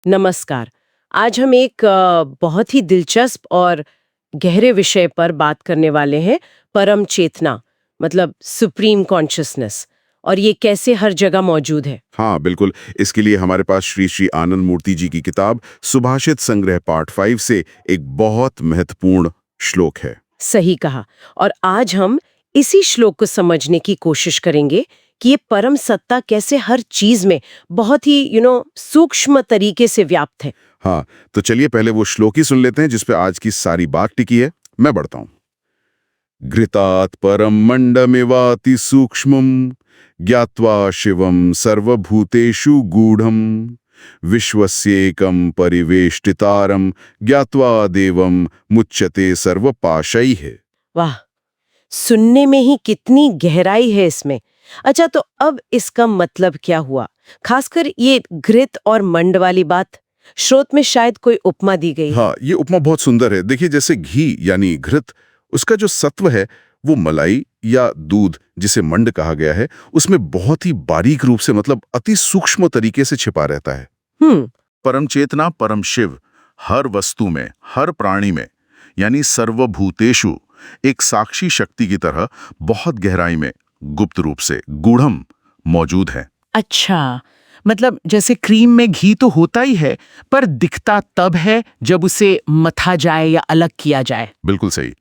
नमस्कार। आज हम एक बहुत ही दिलचस्प और गहरे विषय पर बात करने वाले हैं। परम चेतना मतलब सुप्रीम कॉन्शियसनेस, और ये कैसे हर जगह मौजूद है। हाँ बिल्कुल। इसके लिए हमारे पास श्री श्री आनंद मूर्ति जी की किताब सुभाषित संग्रह पार्ट 5 से एक बहुत महत्वपूर्ण श्लोक है। सही कहा। और आज हम इसी श्लोक को समझने की कोशिश करेंगे कि ये परम सत्ता कैसे हर चीज में बहुत ही सूक्ष्म तरीके से व्याप्त है। हाँ, तो चलिए पहले वो श्लोक ही सुन लेते हैं जिस पे आज की सारी बात टिकी है। मैं बढ़ता हूँ। घृतात् परम मंडमिवाति सूक्ष्मम ज्ञात्वा शिवम सर्वभूतेषु गूढ़म विश्वस्येकं परिवेष्टितारं ज्ञात्वा देवं मुच्यते सर्वपाशैः। वाह, सुनने में ही कितनी गहराई है इसमें। अच्छा, तो अब इसका मतलब क्या हुआ? खासकर ये घृत और मंड वाली बात। स्रोत में शायद कोई उपमा दी गई है। हाँ, ये उपमा बहुत सुंदर है। देखिए, जैसे घी यानी घृत, उसका जो सत्व है वो मलाई या दूध जिसे मंड कहा गया है उसमें बहुत ही बारीक रूप से मतलब अति सूक्ष्म तरीके से छिपा रहता है। परम चेतना परम शिव हर वस्तु में, हर प्राणी में यानी सर्वभूतेषु एक साक्षी शक्ति की तरह बहुत गहराई में गुप्त रूप से गूढ़म मौजूद है। अच्छा, मतलब जैसे क्रीम में घी तो होता ही है, पर दिखता तब है जब उसे मथा जाए या अलग किया जाए। बिल्कुल सही।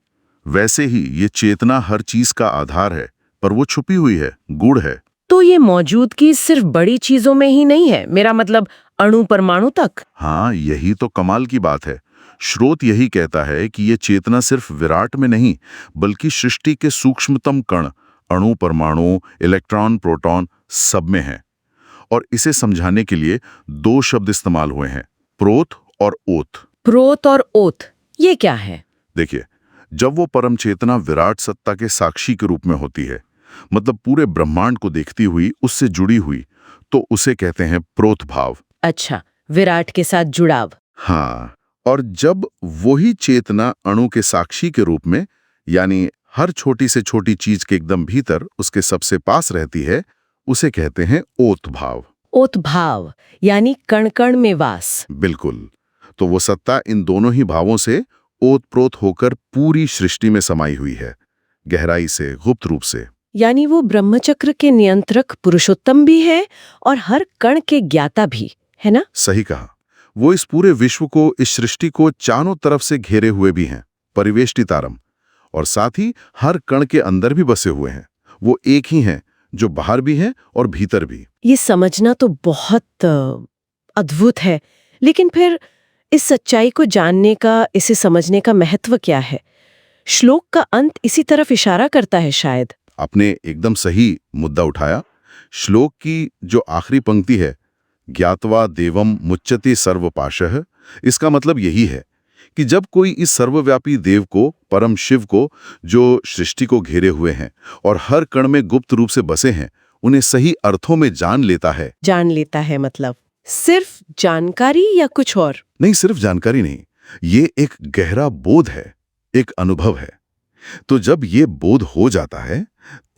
वैसे ही ये चेतना हर चीज का आधार है, पर वो छुपी हुई है, गूढ़ है। तो ये मौजूदगी सिर्फ बड़ी चीजों में ही नहीं है, मेरा मतलब अणु परमाणु तक। हाँ, यही तो कमाल की बात है। स्रोत यही कहता है कि ये चेतना सिर्फ विराट में नहीं, बल्कि सृष्टि के सूक्ष्मतम कण, अणु परमाणु, इलेक्ट्रॉन प्रोटॉन सब में है। और इसे समझाने के लिए दो शब्द इस्तेमाल हुए हैं, प्रोत और ओत। प्रोत और ओत, ये क्या है? देखिए, जब वो परम चेतना विराट सत्ता के साक्षी के रूप में होती है, मतलब पूरे ब्रह्मांड को देखती हुई, उससे जुड़ी हुई, तो उसे कहते हैं प्रोत भाव। अच्छा, विराट के साथ जुड़ाव। हाँ, और जब वही चेतना अणु के साक्षी के रूप में यानी हर छोटी से छोटी चीज के एकदम भीतर उसके सबसे पास रहती है, उसे कहते हैं ओत भाव। ओत भाव यानी कण कण में वास। बिल्कुल। तो वो सत्ता इन दोनों ही भावों से ओतप्रोत होकर पूरी सृष्टि में समाई हुई है, गहराई से, गुप्त रूप से। यानी वो ब्रह्मचक्र के नियंत्रक पुरुषोत्तम भी है और हर कण के ज्ञाता भी है ना? सही कहा। वो इस पूरे विश्व को, इस सृष्टि को चारों तरफ से घेरे हुए भी हैं, परिवेष्टितारम, और साथ ही हर कण के अंदर भी बसे हुए हैं। वो एक ही हैं जो बाहर भी हैं और भीतर भी। ये समझना तो बहुत अद्भुत है, लेकिन फिर इस सच्चाई को जानने का, इसे समझने का महत्व क्या है? श्लोक का अंत इसी तरफ इशारा करता है शायद। आपने एकदम सही मुद्दा उठाया। श्लोक की जो आखिरी पंक्ति है, ज्ञात्वा देवम मुच्यते सर्वपाशः, इसका मतलब यही है कि जब कोई इस सर्वव्यापी देव को, परम शिव को, जो सृष्टि को घेरे हुए हैं और हर कण में गुप्त रूप से बसे हैं, उन्हें सही अर्थों में जान लेता है। जान लेता है मतलब सिर्फ जानकारी या कुछ और? नहीं, सिर्फ जानकारी नहीं, ये एक गहरा बोध है, एक अनुभव है। तो जब ये बोध हो जाता है,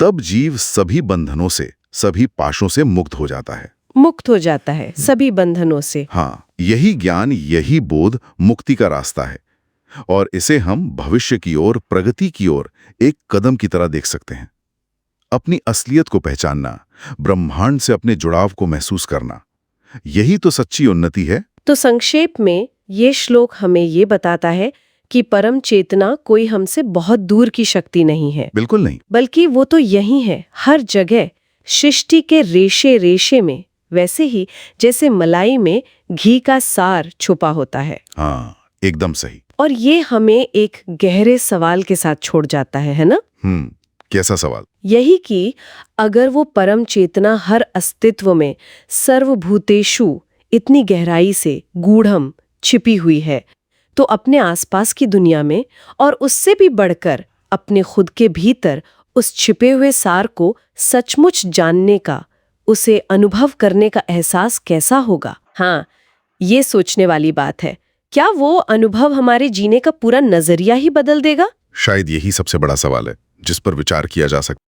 तब जीव सभी बंधनों से, सभी पाशों से मुक्त हो जाता है। मुक्त हो जाता है सभी बंधनों से। हाँ, यही ज्ञान, यही बोध मुक्ति का रास्ता है, और इसे हम भविष्य की ओर, प्रगति की ओर एक कदम की तरह देख सकते हैं। अपनी असलियत को पहचानना, ब्रह्मांड से अपने जुड़ाव को महसूस करना, यही तो सच्ची उन्नति है। तो संक्षेप में ये श्लोक हमें ये बताता है कि परम चेतना कोई हमसे बहुत दूर की शक्ति नहीं है। बिल्कुल नहीं। बल्कि वो तो यही है, हर जगह, सृष्टि के रेशे रेशे में, वैसे ही जैसे मलाई में घी का सार छुपा होता है। हाँ, एकदम सही। और ये हमें एक गहरे सवाल के साथ छोड़ जाता है ना? कैसा सवाल? यही कि अगर वो परम चेतना हर अस्तित्व में, सर्वभूतेषु इतनी गहराई से गूढ़म छिपी हुई है, तो अपने आसपास की दुनिया में और उससे भी बढ़कर अपने खुद के भीतर उस छिपे हुए सार को सचमुच जानने का, उसे अनुभव करने का एहसास कैसा होगा? हाँ, ये सोचने वाली बात है। क्या वो अनुभव हमारे जीने का पूरा नजरिया ही बदल देगा? शायद यही सबसे बड़ा सवाल है जिस पर विचार किया जा सकता है।